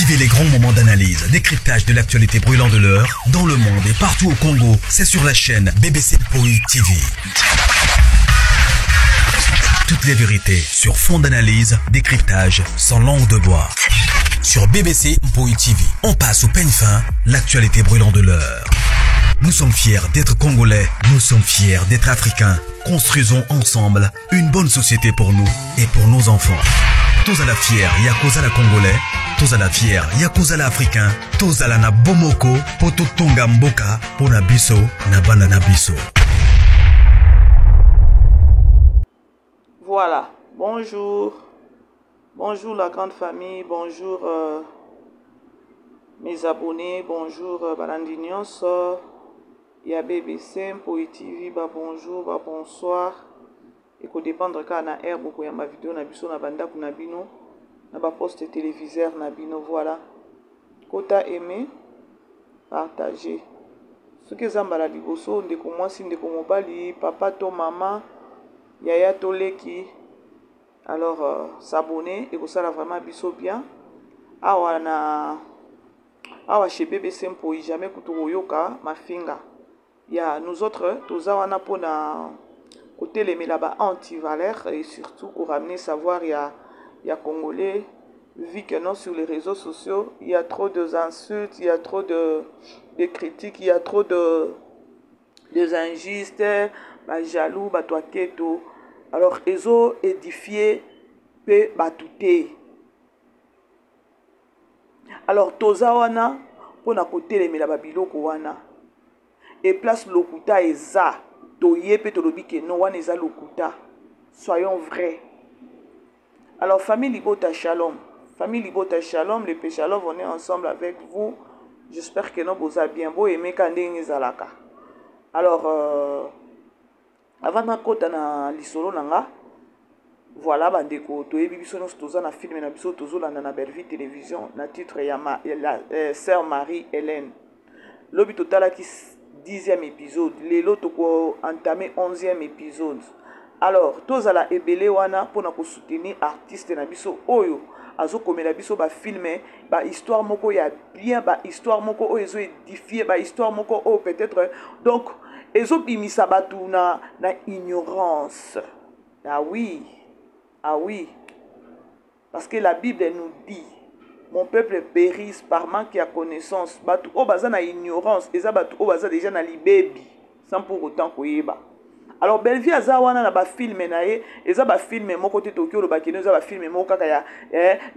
Vivez les grands moments d'analyse, décryptage de l'actualité brûlante de l'heure, dans le monde et partout au Congo. C'est sur la chaîne BBC Mpoi TV. Toutes les vérités sur fond d'analyse, décryptage, sans langue de bois. Sur BBC Mpoi TV, on passe au peigne fin, l'actualité brûlante de l'heure. Nous sommes fiers d'être Congolais, nous sommes fiers d'être Africains. Construisons ensemble une bonne société pour nous et pour nos enfants. Tous à la fière, Yakozala Congolais. Tous à la fière, Yakozala Africain. Tous à la na Bomoko, Poto Tonga Mboka, Pona Biso, Nabana Nabiso. Voilà, bonjour. Bonjour la grande famille, bonjour mes abonnés, bonjour Balandignos. Il y a BBC, Mpoi TV, bonjour, bonsoir. Et qu'on dépendre quand na air beaucoup ya ma vidéo na biso na banda kuna bino na ba poste téléviseur na bino voilà. Kota aimer, partager. Ce que zambala liboso ndeko mwasi ndeko mobali, papa to maman, yaya to leki. Alors s'abonner et que ça la vraiment biso bien. Awa chez BBC Mpoi jamais kuturoyoka mafinga. Ya nous autres toza wana pona côté les là-bas anti-valeurs et surtout pour ramener savoir il y a Congolais vu que non sur les réseaux sociaux il y a trop d'insultes, il y a trop de critiques, il y a trop de injustes, jaloux, batoaketo. Alors ils ont édifié pe batouté. Alors toza wana pona côté les là-bas biloko wana et place lokuta eza soyons vrais. Alors famille Libota Shalom, famille Libota Shalom, les Péchalom, on est ensemble avec vous. J'espère que nous vous avez bien beau aimer quand zalaka. Alors avant de côté na lisolo nanga, voilà bandeko to yebi biso no stoza na film na biso tozo landa na Belle Vie télévision na titre ya sœur Marie-Hélène. Lobi totala ki 10e épisode, les lots ont entamé 11e épisode. Alors, tous à la ebele wana pour nous soutenir artiste na biso oyo azo komela biso ba filmer ba histoire moko ya bien ba histoire moko oyo ezo édifier ba histoire moko o peut-être donc ezo bimisa batu na ignorance. Ah oui parce que la Bible nous dit mon peuple périsse par manque de connaissance. Batu o baza na ignorance, eza batu o baza déjà na libebi sans pour autant koyeba. Alors Belle Vie aza wana na ba film na ye, eza ba film moko te Tokyo lo bakene eza ba film moko kaka ya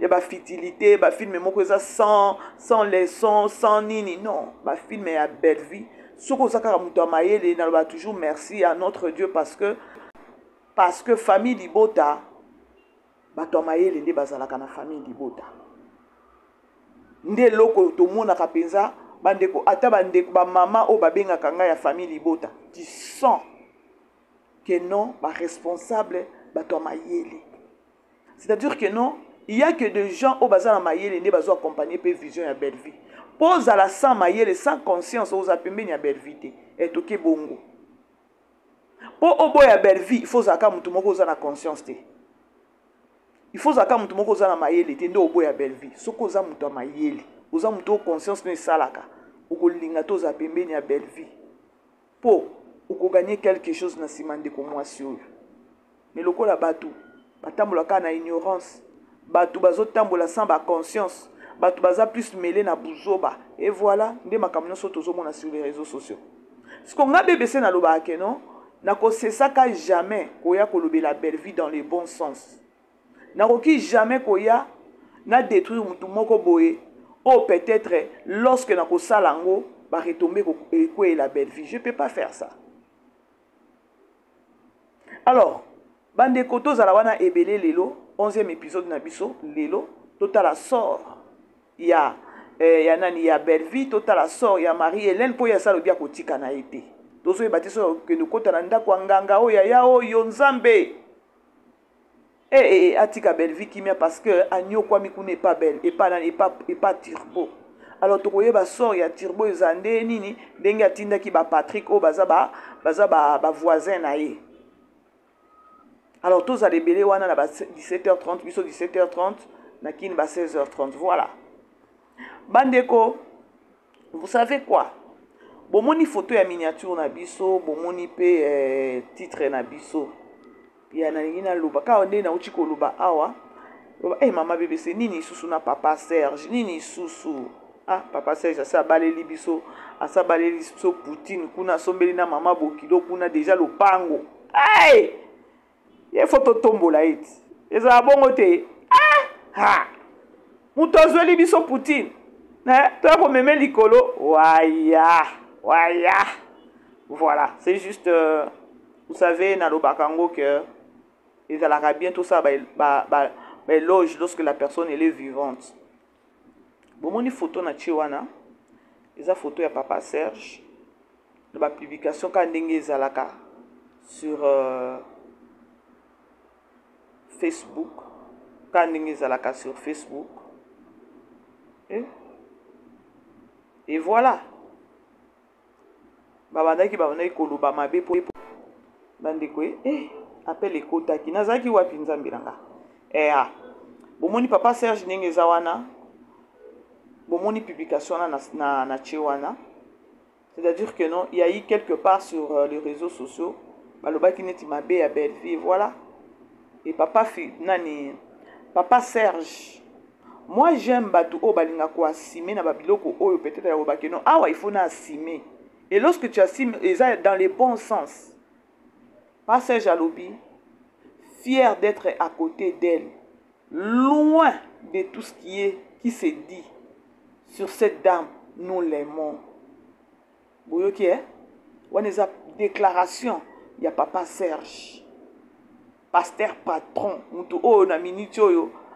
ba futilité, ba film moko eza sans leçon, sans nini non, ba film ya Belle Vie. Soko saka muto amayele na ba toujours merci à notre Dieu parce que famille Libota bato amayele nde bazalaka na famille Libota. Nde loko to mona kapenza bandeko ata bandeko ba mama o babenga kanga ya famille Libota tu sens que non ba responsable bato mayele, c'est-à-dire que non il y a que des gens au bazar mayele ne bazo accompagner pe vision ya Belle Vie pose à la sans mayele sans conscience aux apembe ya Belle Vie et toke bongo po obo ya Belle Vie il faut zaka mutu moko za na conscience te. Il faut que mutu moko za na mayele te ndo obo ya Belle Vie. Soko za mutu mayele, oza mutu conscience ne salaka. Okolinga to za pembeni ya Belle Vie. Po oko gagner quelque chose na simande ko mwasi oyo. Mais lokola batu batambola ka na ignorance, batu bazo tambola sans ba conscience, batu baza plus mêlé na buzoba et voilà nde makamino so tozo mona sur les réseaux sociaux. Ce qu'on a BBC na loba ke non, na ko sesaka jamais koya kolobela Belle Vie dans le bon sens. Naroki jamais koya na détruire mutu moko boye ou peut-être lorsque na ko salango ba retomber ko la Belle Vie. Je peux pas faire ça. Alors bande koto za la wana ebele lelo 11e épisode na biso lelo total sort ya nani ya Belle Vie total sort ya Marie-Hélène po ya salo bia kotika na été tozo e batiso ke no kota na ndako nganga o ya o yo nzambe. Atika Belle Vie qui m'a parce que Agno quoi mi n'est pas belle et pas turbo. Alors to koyeba sort ya turbo ezande nini denga tinda ki ba Patrick o baza ba voisin na ye. Alors tous à libérer wana na 17h30 biso 17h30 na kin ba 16h30 voilà. Bandeko, vous savez quoi? Bomoni photo ya miniature na biso, bomoni pe titre na biso. Ya na ngina luba ka onde na uchi ko luba awa. Mama BBC nini susu na papa Serge, nini susu. Ah papa Serge asa baleli biso, asa baleli biso Poutine kuna sombeli na mama Bokido kuna déjà lopango. Hey! Ye photo tombola iti. Eza bongo te. Ha! Muto zweli biso Poutine. Toi pour meme likolo, waya. Voilà, c'est juste, vous savez, dans le Bakango, que ils allaient bientôt ça, éloge lorsque la personne elle est vivante. Bon, mon photo na Chiwana, ils ont photo ya papa Serge, de la publication quand dengue zalaka sur Facebook, quand dengue zalaka sur Facebook, et voilà. Babandaki koloba mabe po bandeko appelle ekotaki nazaki wapi nzambe nanga bomoni papa Serge ndenge eza wana bomoni publication na Chiwana, c'est-à-dire que non il y a eu quelque part sur les réseaux sociaux balobaki neti mabe ya belle vie, voilà. Et papa Serge, moi j'aime batu o balinga ko asime na babiloko oyo peut-être ya obaki non awa il faut na asime. Et lorsque tu assumes, dans les bons sens, pas Serge Alobi, fier d'être à côté d'elle, loin de tout ce qui se dit sur cette dame, nous l'aimons. Vous voyez qui est? On a des déclarations, il y a papa Serge, pasteur patron, on a minute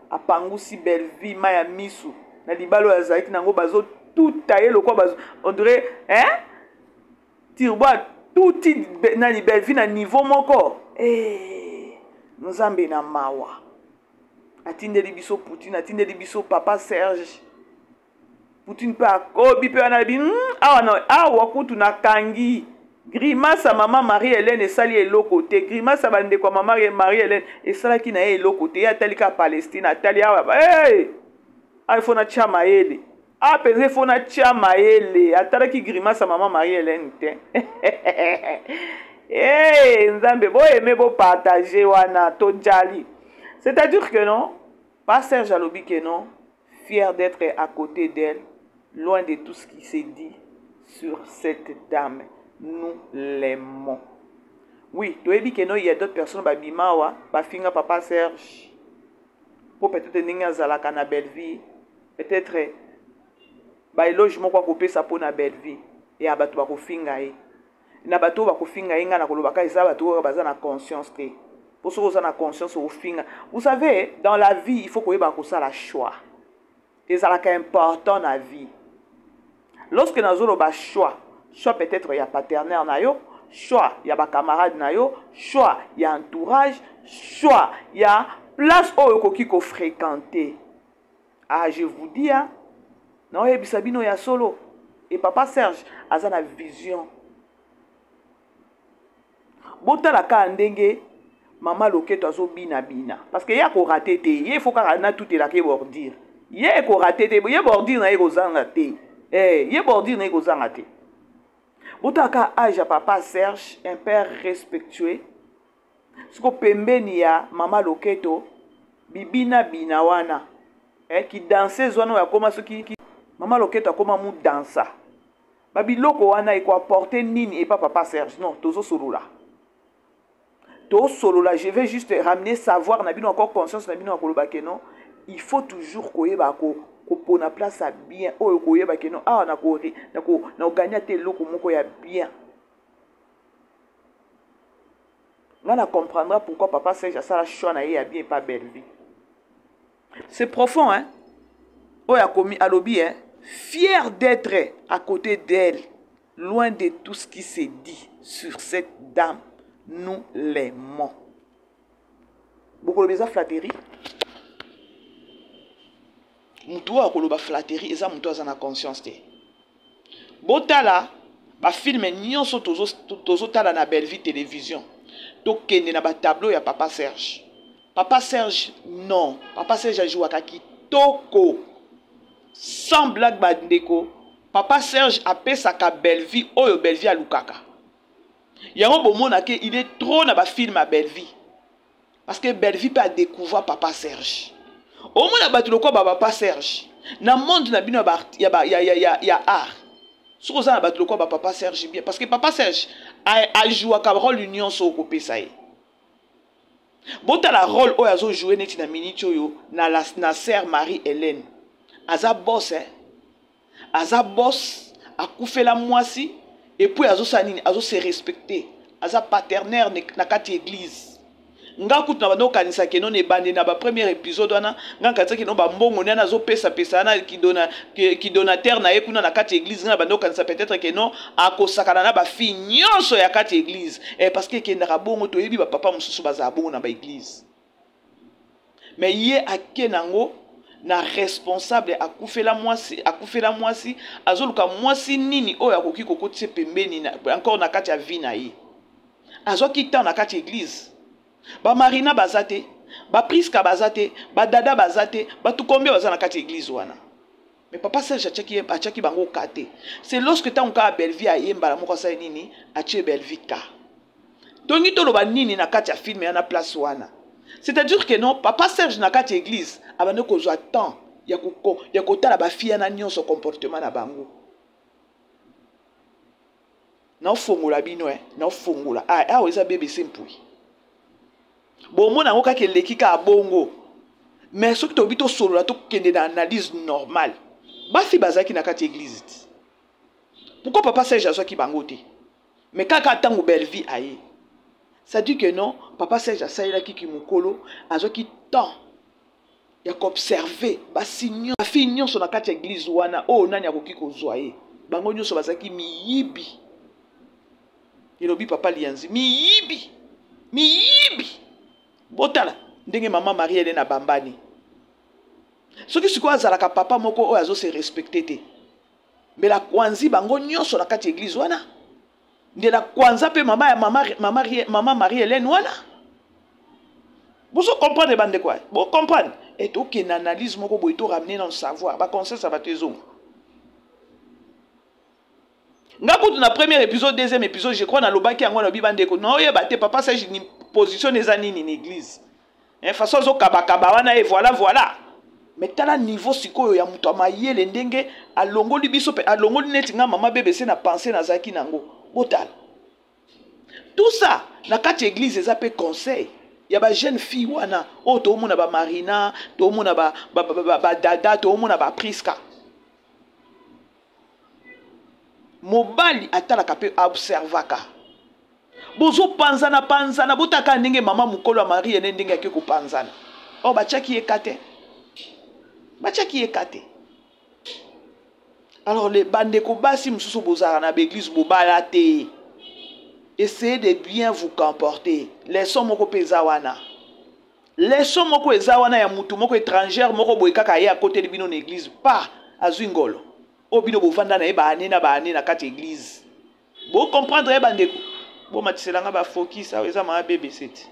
a pangusi belle vie, maya misu, na libalo ya zaiki nango bazo tout taillé le quoi bazo, on dirait, hein? Tout nani belle vie na niveau moko nous ambe na mawa atindeli biso Poutine, atindeli biso papa Serge Poutine pe akobi pe ana bi awa kutu na kangi grimace à maman Marie-Hélène et sali eloko te, grimace à bande kwa maman Marie-Hélène et sala ki na eloko te ya talika Palestine atali awa il faut na chama ele penser fona tia maele atala ki grimace maman Marie-Hélène te nzambe bo aimer bo partager wana to jali, c'est-à-dire que non pas Serge Alobi que non fier d'être à côté d'elle, loin de tout ce qui s'est dit sur cette dame, nous l'aimons. Oui, tu as dit que non il y a d'autres personnes babimawa bafinga papa Serge pour peut-être ninga zalaka na belle vie, peut-être éloge moko kopé sa po na belle vie et abato ba kofinga na bato ba kofinga nga na kolobaka eza bato baza na conscience te pour ceux qui ont na conscience au finga. Vous savez, dans la vie il faut que ba ko sala choix et ça la important na vie. Lorsque nazolo ba choix peut-être ya partenaire na yo, choix ya ba camarade na yo, choix ya entourage, choix ya place oyo koki ko fréquenter. Je vous dis non, Bisabino ya solo. Et papa Serge a une vision. Bota la ka ndenge maman Loketo azo bina. Parce que ya ko raté te, il faut ka na tout la ke bordir. Ye ko raté te, ye bordir na ego zanga te. Ye bordir na ego zanga te. Bota ka âge papa Serge, un père respectueux. Siko pembeni ya maman Loketo bibina wana. Qui dansait zone ya koma soki Maman Loketo akoma mu dansa. Babiloko wana eko apporter nini et pas papa Serge. Non, tozo solo là. Je vais juste ramener savoir na bino encore conscience na bino akoloba ke non. Il faut toujours koyeba ko pona place à bien. O koyeba ke non na gagner te loko moko ya bien. Là on comprendra pourquoi papa Serge a ça la choix na ya bien pas belle vie. C'est profond hein. Oya komi alobi hein. Fier d'être à côté d'elle, loin de tout ce qui s'est dit sur cette dame, nous l'aimons. Beaucoup de flatterie. Moutoua a koloba flatterie et ça moutoua a conscience te. Botala, ba film nyonso tozo tala na belle vie télévision. Tokende na ba tableau ya papa Serge. Papa Serge non, papa Serge a joué à kitoko. sans blague bandeko papa Serge apesaka Belle-Vie oyo Belle-Vie alukaka yango bomona ke il est trop na ba film à Belle-Vie parce que Belle-Vie peut découvrir papa Serge au moins na batuloko papa Serge na monde na bino ya art sur ça na batuloko papa Serge bien parce que papa Serge a joué à rôle union so ko pesa ye bota la rôle oyo azo jouer neti na minute oyo na sœur Marie-Hélène aza boss aza boss akufela mwasi et puis azo sanini azo se respecter aza paternaire na kati église nga kutu na bando kanisa ke non ebande na ba premier épisode wana nga kanisa ke non ba mbongo na azo pesa na ki donateur na ye kuna na kati église na bando kanisa peut-être que non akosakana na ba fille nyonso ya kati église parce que kendaka bongo to yebi ba papa mususu baza bongo na ba église mais ye akenango na responsable akufela mwasi azoluka mwasi nini oyo akoki kokotise pembeni na encore na kati ya vie na ye azoki temps na kati église ba Marina bazate ba Priska bazate ba Dada bazate ba tukombia baza na kati église wana mais papa Serge achaki bango kate c'est lorsque ta onka Belle-Vie ayemba la moko sa nini atie Belle-Vie ka tongi toloba nini na kati ya film ya na place wana c'est-à-dire que non papa Serge na kati église abane kozwa temps ya kotala ba fille na nyonso comportement na bango na ofongola bino na ofongola eza BBC mpui bon na ngoka ke lekika bongo mais soki to bito solo la to kende na analyse normale ba fi bazaki na kati église pourquoi papa Serge azaki bango te mais kaka tango Belle-Vie aye ça dit que non papa Serge asaila ki mukolo azaki temps ya observer ba signo ba fi nyonso na kati église wana nani akoki kozwa ye bango nyonso bazaki miyibi ilobi papa Lianzi miyibi botala ndenge maman Marie-Hélène na bambani soki siko azalaka papa moko oyo azo se respecter te mais la kwanzi bango nyonso na kati église wana nde la kwanza pe maman Marie-Hélène wana bozo comprendre bande quoi bon comprendre et aucune analyse moko boy to ramener dans le savoir ba conseil ça va te zongo nga kutu na premier épisode deuxième épisode je crois na lobaki yango na bibande ko non yeba te papa Serge ni position les anini ni église façon zo kabakaba wana et voilà mais tala niveau sikoyo ya muto mayele ndenge alongoli biso pe alongoli neti nga mama BBC na penser na zaki nango botala tout ça na kati église eza pe conseil ya ba jeune fille wana to mona ba Marina to mona ba Dada to mona ba Priska mobali atalaka pe observaka bozo panzana botaka ndenge mama mukolo Marie ene ndenge yake ko panzana bachaki ekate alors les bandeko basi mususu bozara na l'église bobala te essayez de bien vous comporter leçon moko peza wana ya mutu moko étrangère moko boye kaka ye à côté de bino na église pas azwingolo obino bovanda na ye baane na kati église bo comprendre ye bandeko bo matiselanga ba focus eza ma BBC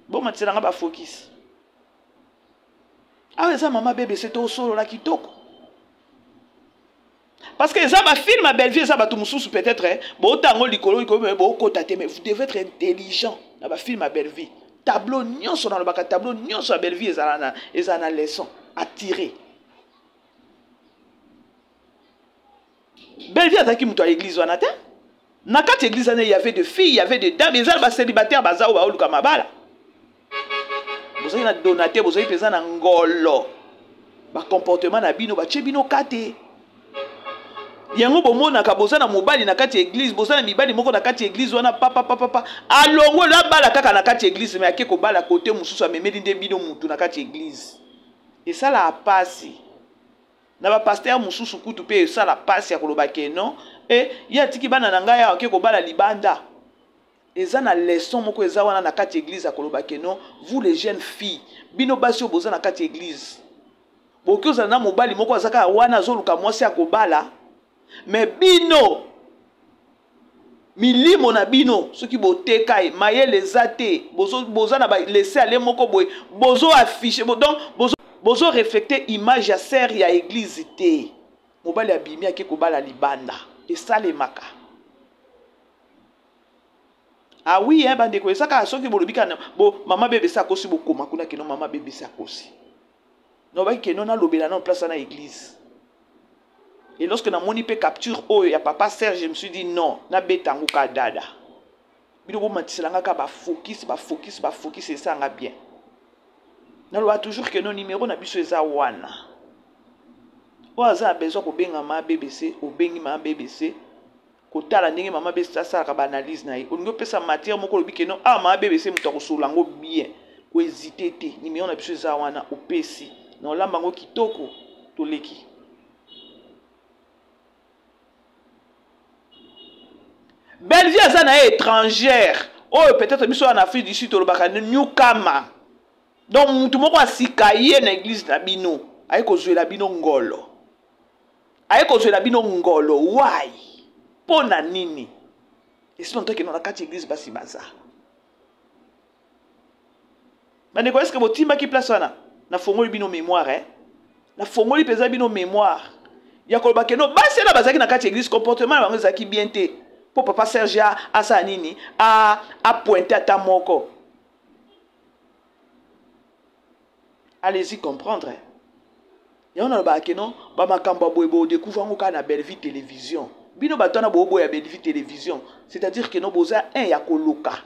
bo matiselanga ba focus eza mama BBC to solo la kitoko parce que ça va film à Belle-Vie ça va tout mususu peut-être bo tango likolo bo kota te mais vous devez être intelligent na ba film à Belle-Vie tableau nyonso na ba tableau nyonso à Belle-Vie eza na leçon à tirer. Belle-Vie ataki muto à l'église wana te na kati église il y avait des filles il y avait des dames ils étaient célibataires bazao ba oluka mabala bozali na donateur bozali pesa na ngolo ba comportement na bino ba chebino kate yango bomona ka bozana mobali na kati église bozana mibali moko na kati église wana papa alongo la bala kaka na kati église mais akeko bala côté mususu amemeli nde bino mutu na kati église et ça la passe na ba pasteur mususu kutu pe ça la passe ya koloba ke non et ya tiki bana na ngai akeko bala libanda eza na leçon moko eza wana na kati église ya koloba ke non vous les jeunes filles bino basi oboza na kati église bokoza na mobali moko azaka wana zoluka mwasi akobala mais bino milimo na bino soki boteka mayele zate bozo na ba laisser aller moko boye bozo afficher donc bozo bozo reflecter image ya sœur ya église te. Mobali abimi ake kobala libanda. Et ça les maka. Ah oui, hein, bande ko esaka soki bolobika bo mama bébé sa kosi bokoma kuna keno mama bébé sa kosi. No ba keno na lobela na place na église. Et lorsque na moni pe capture oh ya papa Serge, je me suis dit non, na betango ka dada. Bino bo matiselanga ka ba focus c'est ça nga bien. Na lo toujours que non numéro na biso eza wana. O aza besoin ko benga ma BBC, o bengi ma BBC. Kotala ndenge mama BBC ça ka ba analyse na ye. Olingo pesa matière moko lobi que non ah ma BBC muto ko solango bien. Ko hésiter te. Numéro na biso eza wana o pesi. Na lamba ngo kitoko to leki. Belleville est étrangère. Oh, peut-être que en Afrique du Sud, Newcama. Donc, tout le monde a sikaye na église na bino. Aye kozwe la bino ngolo. Aye kozwe la bino ngolo. Why? Pona nini? Et si longtemps que nous avons quatre églises basi baza. Mais est-ce que vous timba qui place wana? Na fongoli bino mémoire, hein? Na fongoli pesa bino mémoire. Ya kolba que no basi na bazaki na quatre églises comportement na bango zaki bien te. Pour papa Serge a sa nini a pointé à ta moko. Allez-y comprendre. Et on a ba keno ba makamba boyebo découvre ngo na Belleville télévision. Bino batana bobo ya Belleville télévision, c'est-à-dire que no boza un ya koloka.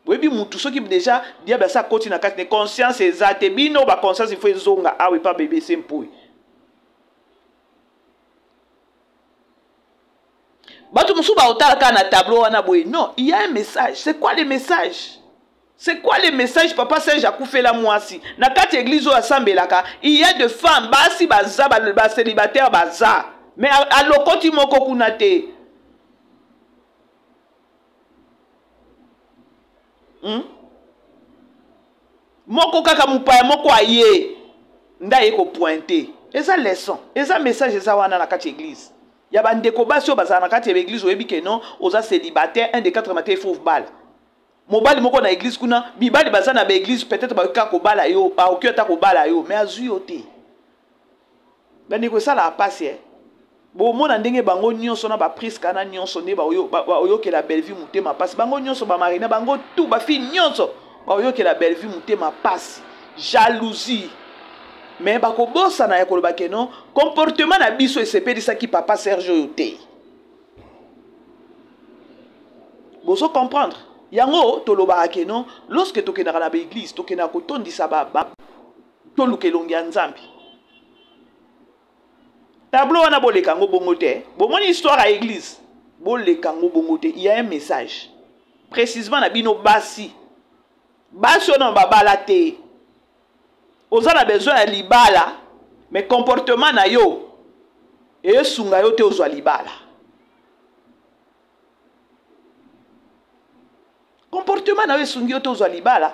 Boyebi mutu soki déjà dia ba sa koti na kati conscience ezate bino ba conscience il faut zonga ah oui pas BBC mpoi. Bato musuba otala na tableau wana boy. Non, il y a un message. C'est quoi le message? C'est quoi le message papa Serge a coufé la moisi? Na kati église o asambelaka, il y a des femmes basi baza ba célibataire baza. Mais à lokoti moko kuna te. Moko kaka mupaya moko aye. Ndaye ko pointer. Eza leçon, eza message eza wana na kati église. Il y a des cobasso bazana na kati l'église oyebi ke non oza célibataire un des 4 matin il faut bal. Mobali moko na église kuna bibali bazana ba église peut-être ba ka ko bala yo ba okyo ko bala yo mais azu yo te. Ben ko ça la passe. Bo mona ndenge bango nyonso na ba prise kana nyonso ne ba oyo ke la Belleville mutema passe. Bango nyonso ba marina bango tout ba fi nyonso ba oyo ke la Belleville mutema passe. Jalousie. Mais bako bossa na yakoloba ke non comportement na biso esepeli sa ki papa Serge yote. Bozo comprendre. Yango toloba ke non lorsque tokena na ba église tokena ko tondisa baba toluke longia nzambi. Tableau wana boleka ngo bongote. Bomoni histoire à église. Boleka ngo bongote, il y a un message. Précisément na bino basi. Basi on baba la te. Oza na besoin ya libala, mais comportement na yo et sunga yo te ozwa libala. Comportement na yo sungi yo te ozwa libala.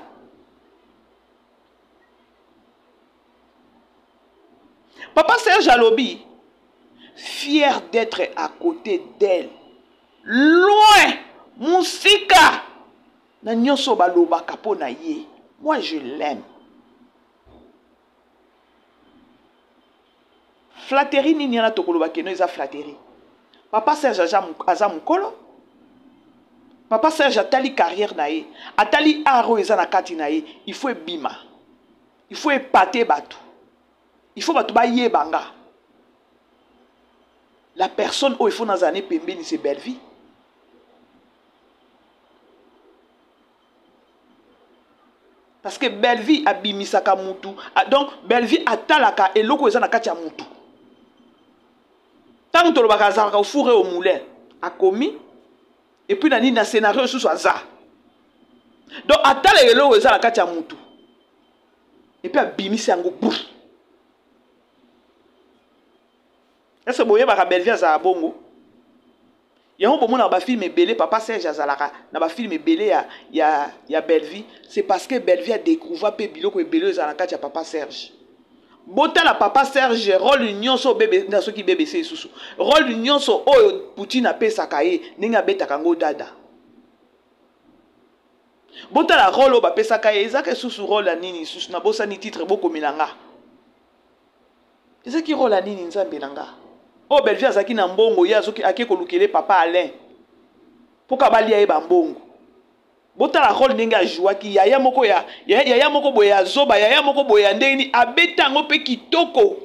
Papa Serge Alobi, fier d'être à côté d'elle, loin, musika, na nyonso baloba kapo na ye. Moi je l'aime. Flatterie ni nyana tokoloba keno eza flatterie. Papa Serge aza mukolo. Papa Serge atali carrière na ye, atali aro eza na kati na ye, il faut bima. Il faut épater bato. Il faut bato ba yebanga. La personne où il faut nazane pembeni c'est Belleville. Parce que Belleville abimisaka mutu. Donc Belleville atalaka eloko eza na kati ya mutu. Tant que le bagazar au fourré au moulin a commis, et puis na scénario sous ça. Donc attends les lois à la katia mutu. Et puis à bimi c'est un go bouf. Est-ce que vous voyez ma Belleville à bongo? Il y a un moment dans ma film belé papa Serge Azalaka dans ma film belé ya Belleville, c'est parce que Belleville a découvert pe biloko et belé à la katia papa Serge. Bota la papa Serge rôle union so bébé na soki bébé c'est susu rôle union so oyo Poutine a pesa kaye ninga beta kango dada bota la rôle ba pesa kaye ezaka susu rôle nini susu na bosa ni titre boko milanga eza ki rola nini nzambe nanga o Belleville azaki na mbongo ya azoki ake kolukele papa Alain poka balia ye bambongo botala role ndenge ajouaki yaya moko yaya moko boye ya zoba yaya moko boye ya ndenge abeta yango mpe kitoko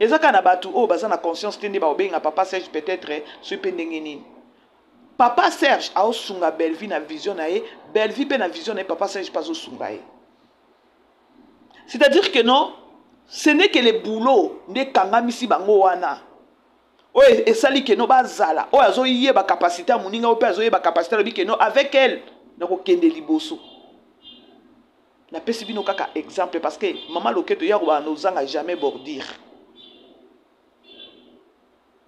ezaka na bato oyo baza na conscience te nde baobenga papa Serge peut-être soki mpe ndenge nini papa Serge aosunga Belleville na vision na ye Belleville mpe na vision na ye papa Serge mpe azosunga ye c'est-à-dire que non ce n'est que le boulot nde kangamisi bango wana oyo esali ke no bazala oyo azoyeba capacité ya moninga oyo mpe azoyeba capacité alobi ke no avec elle nakokende liboso napesi bino kaka exemple parce que mama loketo ya kobana nozanga jamais bordir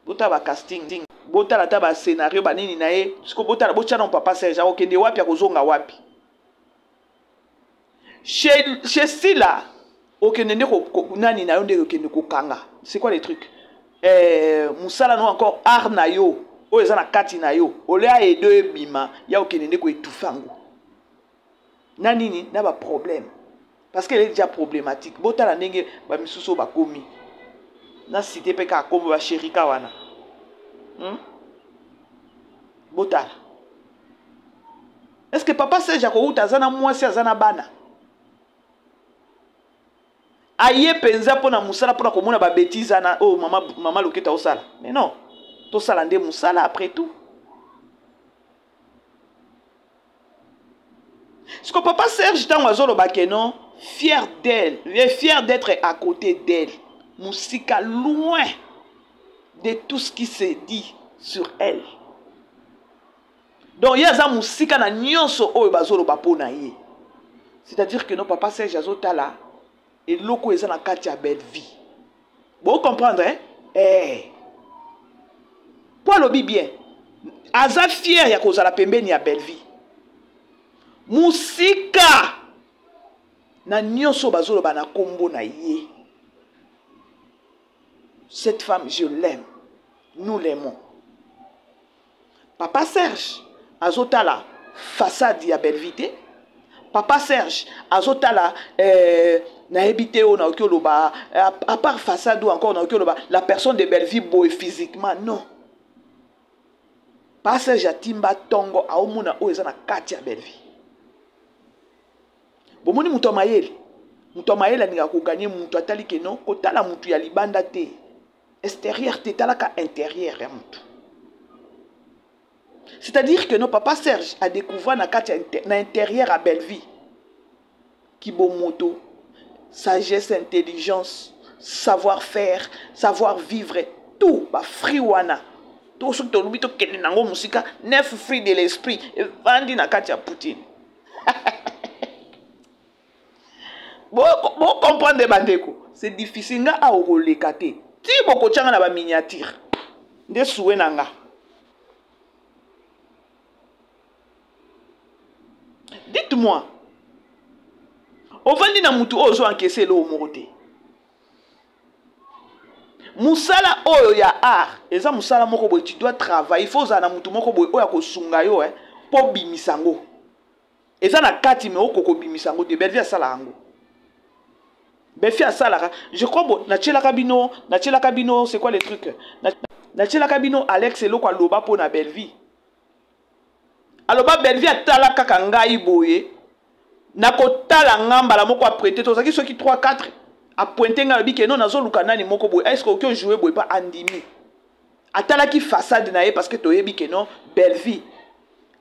botala ba casting botala ta ba scénario banini na ye siko botala botyana papa Serge akokende wapi akozonga wapi chez Sila okende nde nani na yo nde okende kokanga c'est quoi les trucs musala no encore art na yo oyo eza na kati na yo olea edo ebima ya okende nde koétouffe yango na nini na ba problème parce que elle est déjà problématique botala ndenge bamisusu bakomi na cité mpe kaka kombo bashérika wana botala est-ce que papa Serge akouta aza na mwasi aza na bana aye penza pona musala pona komona ba bêtise na oh mama loketa osala mais non to sala nde musala après tout ce que papa Serge tango azolo bakeno fier d'elle fier d'être à côté d'elle musika loin de tout ce qui se dit sur elle donc yaza musika na nyonso oyo bazolo bapona ye c'est-à-dire que non papa Serge azotala et loko eza na kati ya Belleville bon comprendre hein po alobi bien aza fier ya kozala pembeni ya Belleville musika na nyonso bazoloba na kombo na ye cette femme je l'aime nous l'aimons papa Serge azotala façade ya Belleville papa Serge azotala na habité on a okoloba à part façade ou encore na okoloba la personne de Belleville boy physiquement non papa Serge atimba tongo aomuna o eza na kati ya Belleville bomoni muto mayele aninga ko gagner muto atali ke non kotala mutu ya libanda te extérieur te talaka intérieur ya mutu c'est-à-dire que non papa Serge a découvert na kati na intérieur à Belleville qui bon moto sagesse intelligence savoir-faire savoir vivre tout ba friwana tout ce que tu lubito kene nango musika neuf fruits de l'esprit vandi na kati ya Poutine bon comprendre bandeko c'est difficile nga a okoleka te ti boko tchanga na ba miniature nde souwe nanga dites-moi ovandi na mutu ozo encaisser lo morote musala oyo ya art eza musala moko boy tu dois travailler il faut za na mutu moko boy oya ko sunga yo po bimisango eza na kati me okoko bimisango te Belleville sala yango Belleville sala je crois bon na tchela kabino c'est quoi les trucs na tchela kabino Alex eloko aloba po na Belleville aloba Belleville atala kaka ngai boye na kotala ngamba la moko apprêter to zaki soki 3 4 a pointer nga bi ke non nazo luka nani moko boye est-ce que aucun jouer boye pas andimi atala ki façade na ye parce que to yebi ke non Belleville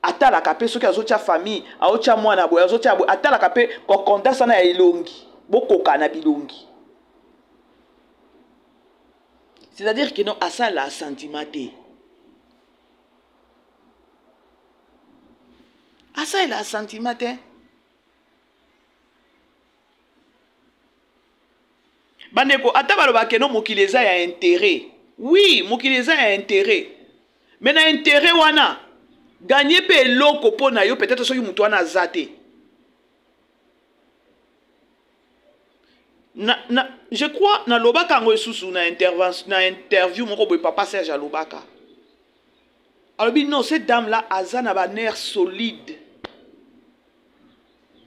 atala ka pe soki azotia famille aotia mwana boye azotia boye atala ka pe ko konta sana ya ilongi bokoka na bilongi c'est-à-dire que non asa la sentiment te asa la sentiment te bandeko ata baloba ke non mokili eza ya intérêt oui mokili eza ya intérêt mais na intérêt wana gagner pe eloko po na yo peut-être soki mutu wana aza te je crois na lobaka yango esusu na interview moko boye papa Serge alobaka alobi non cette dame là aza na ba nerf solide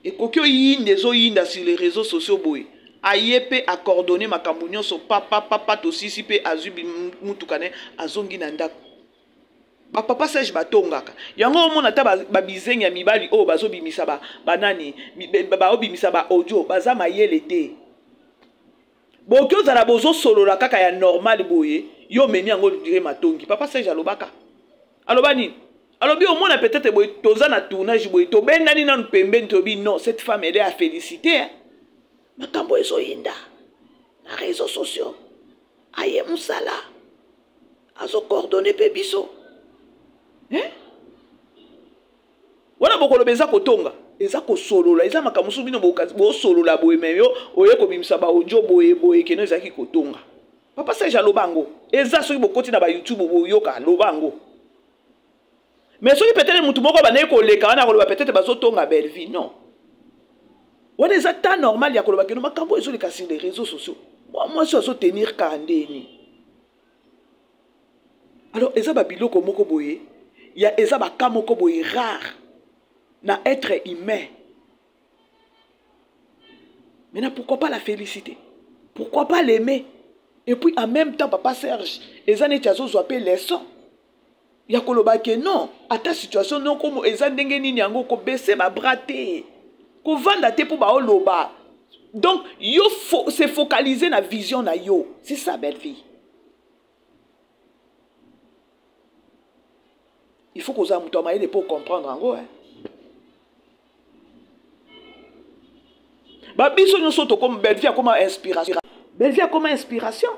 ekoki oyinde ezoyinda sur les réseaux sociaux boye aye mpe acordonne makambo nyonso papa tosisi mpe azwi mutuka ne azongi na ndako bapapa Serge batongaka yango omona ata babizengi ya mibali oyo bazobimisa banani baobimisa baaudio baza mayele te boki ozala bozosolola kaka ya normal boye yo meni yango dire matongi papa Serge alobaka aloba nini alobi omona peut-être boye toza na tournage boye tobendani nanu pembeni tobi non cette femme elle est à féliciter hein? Makambo ezoyinda na réseaux sociaux aye musala azo coordonner pe biso wana bokoloba eza kotonga eza kosolola eza makambo mosusu bino bosolola boye me yo oye kobimisa baaudio boye keno ezalaki kotonga papa Serge aloba yango eza soki bokoti na bayoutube boyoka aloba yango mais soki peut-être mutu moko banaye koleka wana koloba peut-être bazotonga belle vie non wana eza ta normal ya koloba keno makambo ezoleka sur les réseaux sociaux moi so azotenir kaka ndeni alors eza babiloko moko boye ya eza baka moko boye rare na être humain. Maintenant, pourquoi pas la féliciter? Pourquoi pas l'aimer? Et puis en même temps, papa Serge, eza neti azozwa leçon. Ya koloba ke non, à ta situation non comme eza ndenge nini yango ko baisser ba bras te. Ko vanda te pour ba oloba. Donc, yo faut se focaliser na vision na yo. C'est ça belle fille. Il faut qu'on ait moyen pour comprendre en gros hein. Bah biso nous sommes comme belle vie comme inspiration. Belle vie comme inspiration.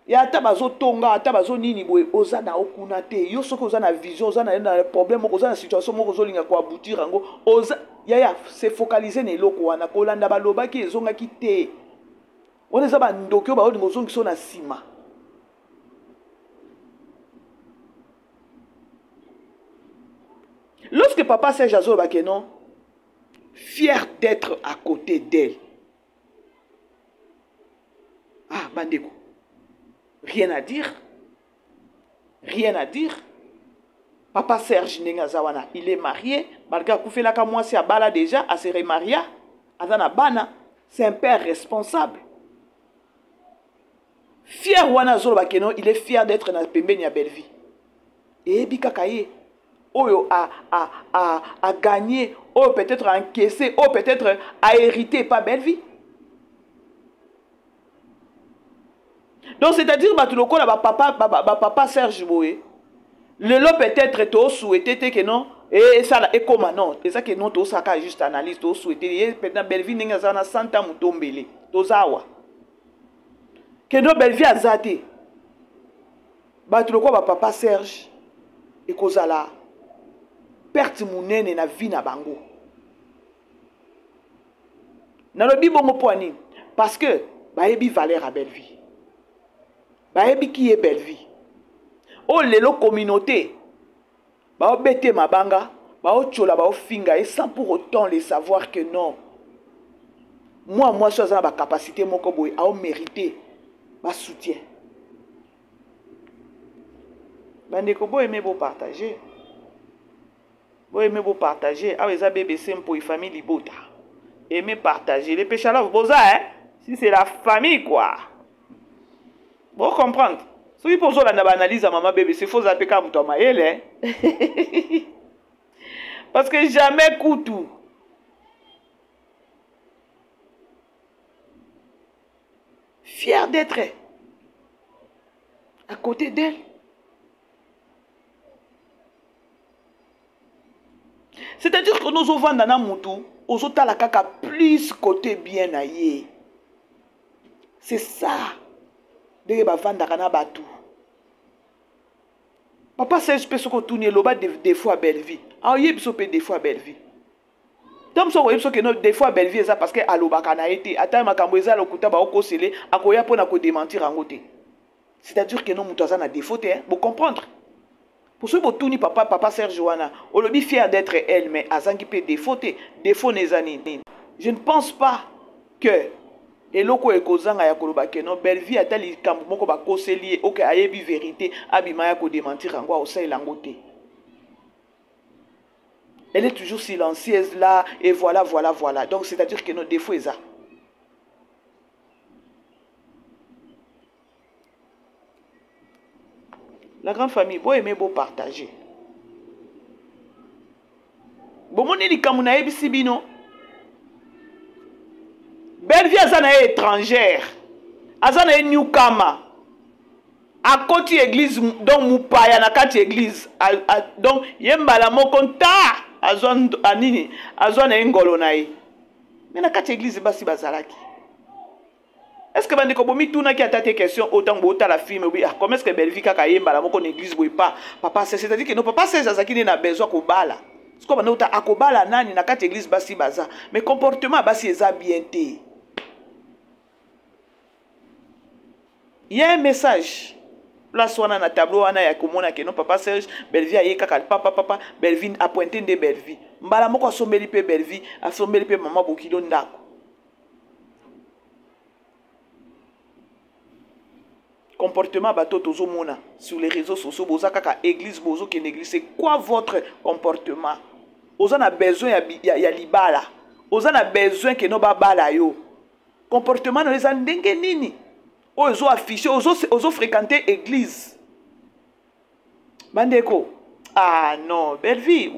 Ya tabazo tonga tabazo nini boye oza na okuna te yo soko oza na vision oza na problème oza na situation moko ozolinga ko aboutir ngo oza ya se focaliser na eloko wana kolanda baloba ki ezonga ki te on eza ba ndokyo ba olingo zongi so na sima. Lorsque papa Serge azoba ke non fier d'être à côté d'elle. Ah, bandeko. Rien à dire. Rien à dire. Papa Serge Nengazawana, il est marié. Malgré que fait la moi c'est à Bala déjà, à se remarier. Azana Bana, c'est un père responsable. Fier wana zolo bakeno, il est fier d'être dans pembeni ya belle vie. Et bikakaye. Oyo a gagné, ou peut-être a encaissé, ou peut-être a hérité, pas belle vie. Donc, c'est-à-dire, papa Serge Boé, le lot peut-être to souhaité que non, et ça, et comment non, et ça que non, to ça juste analyse, to souhaité, et peut-être belle vie n'est pas 100 ans moutombele, to zawa. Que non, belle vie a zaté. Papa Serge, et kozala. Perte munene na vie na bango. Na lobi bongo poani parce que baebi valeur à belle vie. Baebi qui est belle vie. Oh lelo communauté. Ba obete mabanga, ba ochola ba ofinga et sans pour autant les savoir que non. Moi je suis dans ma capacité moko boy à mériter ma soutien. Bandeko bo aimer beau partager. Vous aimez vous partager. Ah, les BBC pour une famille libota. Aimez partager. Les péchés là, vous posez, hein? Si c'est la famille, quoi. Vous comprendre? Si vous posez l'analyse à maman BBC, il faut zapper comme toi, hein? Parce que jamais coûte tout. Fier d'être à côté d'elle. C'est-à-dire que nous avons dans moutou, nous avons la kaka plus côté bien aillé. C'est ça. De bavanda kana batu. Papa Serge peut se retourner loba des fois belle vie. Ah yé biso peut des fois belle vie. Donc so yé biso que des fois belle vie ça parce que aloba kana été ata makambo eza lokuta ba okosele akoya pona ko démentir en côté. C'est-à-dire que nous moutou ça na défaut hein, vous comprendre. Pour ceux qui ont papa Serge Wana, on le dit fier d'être elle, mais Azangi peut défauter, défaut nezani. Je ne pense pas que eloko ekozanga ya koloba ke no belle vie atali kambo moko ba koseli OK ayebi vérité abima ya ko démentir ngwa osa elangote. Elle est toujours silencieuse là, et voilà, voilà, voilà. Donc, c'est-à-dire que nos défauts, ils ont. La grande famille, vous aimez beau partager. Bon, mon éli kamuna ebisibino. Belle vie azana étrangère. Azana newcomer. À côté église donc mupaya na kati église donc yembala mokonta azon anini azon engolo nae. Mais na kati église basi bazalaki. Est-ce que bandeko bomi tuna ki atate question autant bota la film oui comment est-ce que Belvi kaka yembala moko na église boy pas papa c'est-à-dire que non papa c'est azaki na besoin ko bala. Ce qu'on va akobala nani na kati église basi baza mais comportement basi eza bien té. Il y a un message. Là, soit dans le tableau, on a komona que non papa Serge, Belvi a yeka papa Belvi a pointé de Belvi. Mbala moko sombeli pe Belvi, a sombeli pe maman bokilo ndako. Comportement bateau tozo mona sur les réseaux sociaux, boza kaka église bozo que l'église, c'est quoi votre comportement? Oza na besoin ya libala. Oza na besoin que no babala yo. Comportement no les ndenge nini? Ozo affiché, ozo fréquenter église. Bandeko. Ah non, belle vie,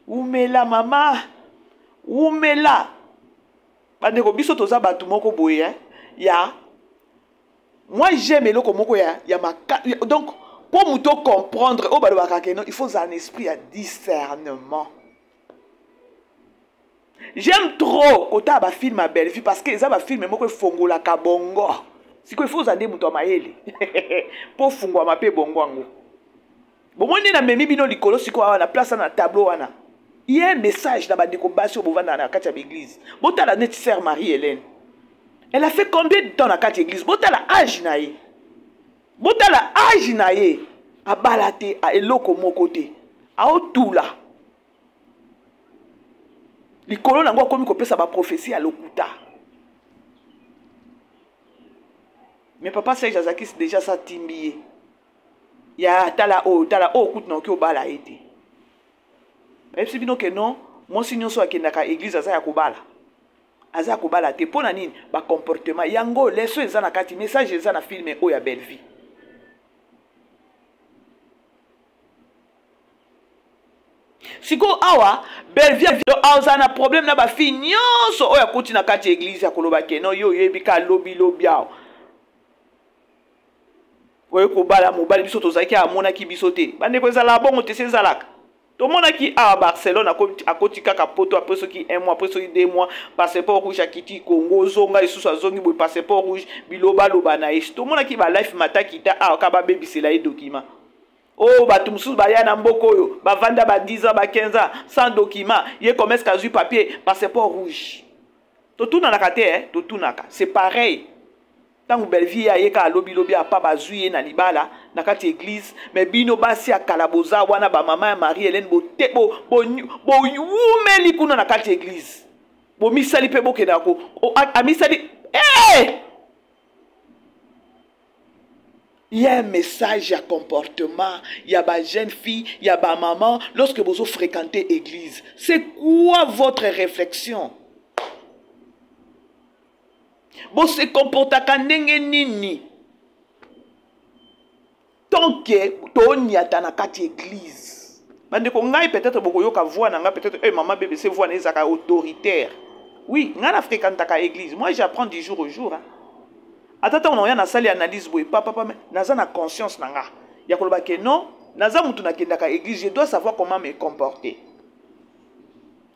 oumela maman. Oumela. Bandeko biso toza batu moko boye hein. Ya. Moi j'aime le komoko ya ma donc pour muto comprendre au balobaka que non, il faut un esprit à discernement. J'aime trop quand on film à belle vie parce que ça va filmer moi que fongola kabongo. Si qu'il faut ande muto maele. Pour fongola ma pe bongo ngo. Bon moi na memi bino likolo siko na place na tableau wana. Il y a un message dans ba décobation pour vendre na kati ya l'église. Bota la net sœur Marie-Hélène. Elle a fait combien de temps dans kati église? Bota la âge nae. Bota la âge nae. A balate a eloko mokote. A otula. Likolo nango komi kopesa ba prophétie à lokuta. Mais papa Serge Azaki déjà ça timbié. Ya tala o kout na ki obala été. Même si bino que non, mon signal so akendaka église aza ya kobala. Aza kobala te pona nini ba comportement yango leso eza na kati message eza na film o ya belle vie. Siko awa belle vie aza na problème na ba fille nyonso oya koti na kati église ya koloba keno yo yebika lobi awa. Oyo kobala mobali biso tozaki amona ki biso te. Bande ko ezala bongo te sezalaka. To mona ki à Barcelone à koti kaka poto après ce qui un mois après ce qui 2 mois passeport rouge à kiti Congo zonga isusu azongi boy passeport rouge biloba loba na is. To mona ki ba life matakita a ka ba baby c'est là document. Oh batu mususu ba ya na mboko yo ba vanda ba 10 ans ba 15 ans sans document ye commerce kazu papier passeport rouge. To tuna na kate hein to tuna ka c'est pareil. Tant que belle vie a yeka lobi a pas bazuye na libala na kati église mais bino basi a kalaboza wana ba maman Marie-Hélène bo yumeli kuna na kati église bo misali pe boke nako a misali il y a un message à comportement, il y a ba jeune fille, il y a ba maman lorsque vous fréquentez église. C'est quoi votre réflexion? Bon se comporta ndenge nini tant que toniata na kati église bande ko ngai peut-être boko yoka voix na nga peut-être maman bébé c'est voix na autoritaire oui nga na fréquentaka église moi j'apprends du jour au jour hein. Atata on a na sali analyse boy papa naza na conscience na nga ya koloba ke non naza mutu na kendaka église je dois savoir comment me comporter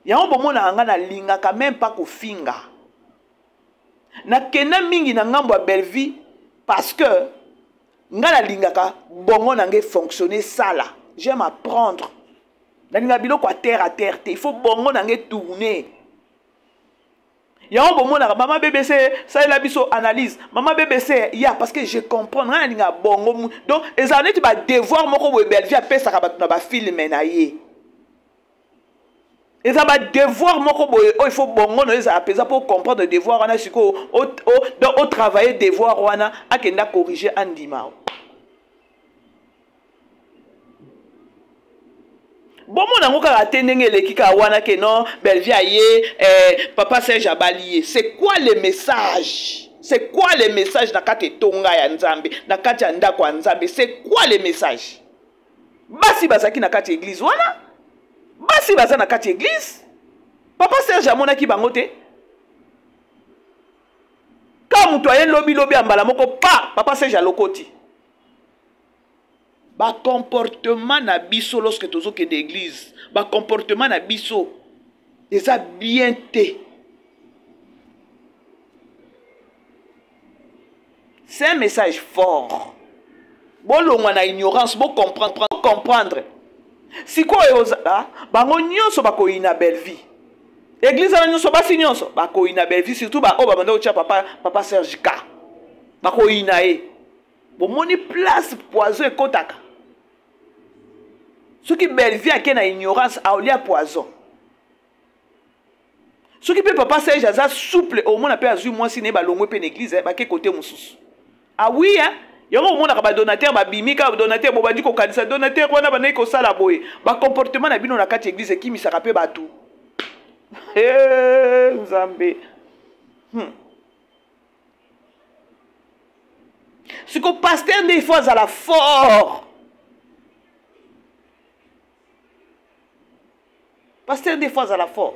ya on bomona nga na linga quand même pas ko finga na kena mingi na ngambo ya belle vie parce que nga na lingaka bongo na nge fonctionner ça là j'aime apprendre na linga biloko à terre il faut bongo na nge tourner ya on bomona maman bébé ça la biso analyse maman bébé c'est ya parce que je comprends na linga bongo donc ezane ti ba devoir moko bo belle vie a pesa ka ba na ba film na ye. Et ça va devoir il faut bongo no ça apesa pour comprendre devoir wana siko au travailler devoir wana akenda corriger andima. Bon, mon amour, quand attendez l'équipe à wana que non, Belleville papa Serge Abalié. C'est quoi le message? C'est quoi le message na kati tonga ya Nzambe, na kati ya ndako ya Nzambe? C'est quoi le message? Basi bazaki na kati église wana? Basi baza na kati église? Papa Serge amona ki bangote? Quand mutoyen lobi ambala moko pa, papa Serge alokoti. Ba comportement na biso lorsque tozo ke d'église, ba comportement na biso eza bien té. C'est un message fort. Bon longwa na ignorance, bon comprendre. Si quoi eoza, bango nyonso bako ina Belleville. Église na nyonso basi nyonso bako ina Belleville, surtout ba o babanda ocha papa Serge Ka. Bako ina e. Bon moni place poison ekotaka. Ceux qui Belleville a na ignorance a olia poison. Ceux qui peut papa Serge aza souple au monde a pe azu moi si ne ba longwe pe l'église ba ke côté mususu. Ah oui hein, yango au monde a ba donateur ba bimika donateur bo bandi ko kanisa donateur wana ba nei ko sala boye. Ba comportement na bino na kati église qui mi saka pe ba tout. Nzambe. Ce que pasteur des fois à la fort. Pasteur des fois à la fort.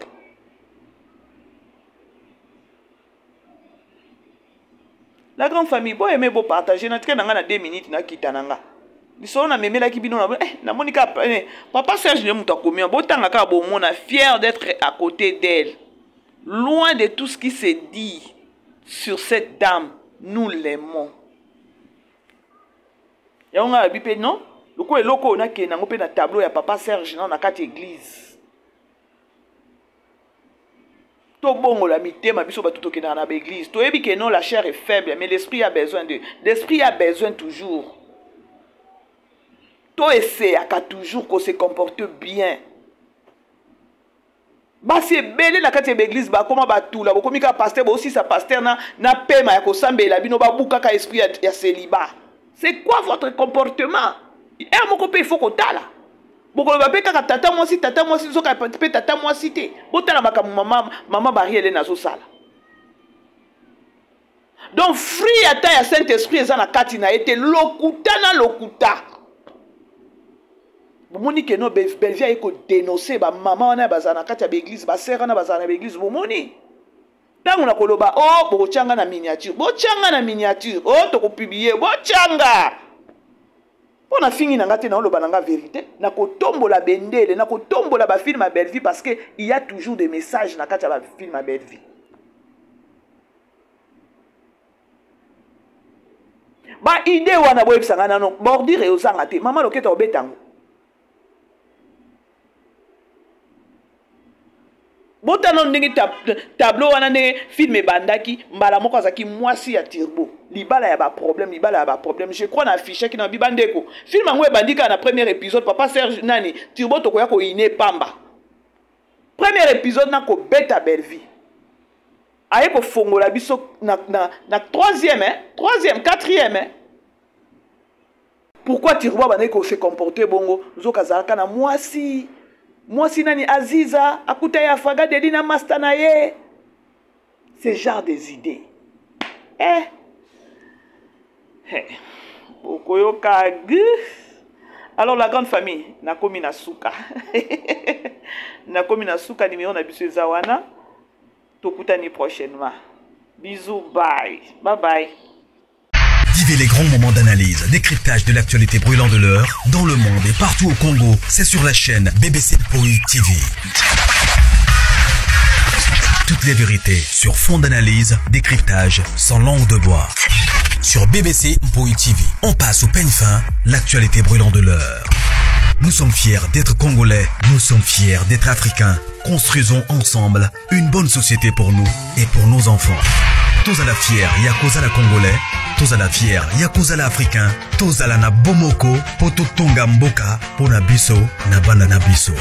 La grande famille, bon aimer beau partager, na train na 2 minutes na kitananga. Biso na memela ki bino na monika papa Serge ne muta combien bon tanga ka bon mona fier d'être à côté d'elle. Loin de tout ce qui se dit sur cette dame, nous l'aimons. Yonga bipé non? Loko eloko na ke na ngope na tableau ya papa Serge na kati église. Bongo la mitema biso batuto ke na église. To ebi ke non la chair est faible mais l'esprit a besoin de l'esprit a besoin toujours. To essaie à toujours qu'on se comporte bien. Ba c'est belé la kati église ba comment ba tout la bo komika pasteur ba aussi sa pasteur na pema ya ko sambela bino ba buka ka esprit ya célibat. C'est quoi votre comportement? Et moko pe il faut ko tala. Boko ba pe kaka tata moi si zoka pe tata moi si te. Botala maka maman bariele na zo sala. Donc free ata ya Saint-Esprit eza na kati na ete lokuta na lokuta. Bomoni ke no Belleville eko dénoncer ba maman wana bazana kati ya église ba sœur na bazana église bomoni. Tango na koloba oh bo changa na miniature. Bo changa na miniature. Oh to ko publier bo changa. On a fini na ngate na oloba na nga vérité na kotombola bendele na kotombola ba film à Belleville parce que il y a toujours des messages na kati ya ba film à Belleville. Ba idée wana boye bisanga na non bordure ozanga te mama loketa obetango. Botano ndenge tableau wana ne film bandaki mbala moko azaki mwasi ya turbo libala ya ba problème je crois na affiché ki na bibandeko film ngwe bandika na premier épisode papa Serge nani turbo to koya ko ine pamba premier épisode na ko beta Belleville aye ko fongola biso na troisième quatrième pourquoi turbo bandaki ko se comporter bongo zoka zalaka na mwasi Mwasi nani Aziza, akuta ya faga delina mastana ye. Ce genre des idées. Okoyoka. Alors la grande famille, nakomi na suka. Nakomi na suka numéro na biso zawana. Tokutani prochainement. Bisous, bye. Bye bye. Vivez les grands moments d'analyse, décryptage de l'actualité brûlante de l'heure, dans le monde et partout au Congo, c'est sur la chaîne BBC Mpoï TV. Toutes les vérités sur fond d'analyse, décryptage, sans langue de bois. Sur BBC Mpoï TV, on passe au peigne fin, l'actualité brûlante de l'heure. Nous sommes fiers d'être Congolais, nous sommes fiers d'être Africains. Construisons ensemble une bonne société pour nous et pour nos enfants. Tous à la fière, Yakoza la Congolais. Tous à la fière, Yakoza la Africain. Tous à la na Bomoko, Poto Tonga Mboka, Pona Biso, na Banda na Biso.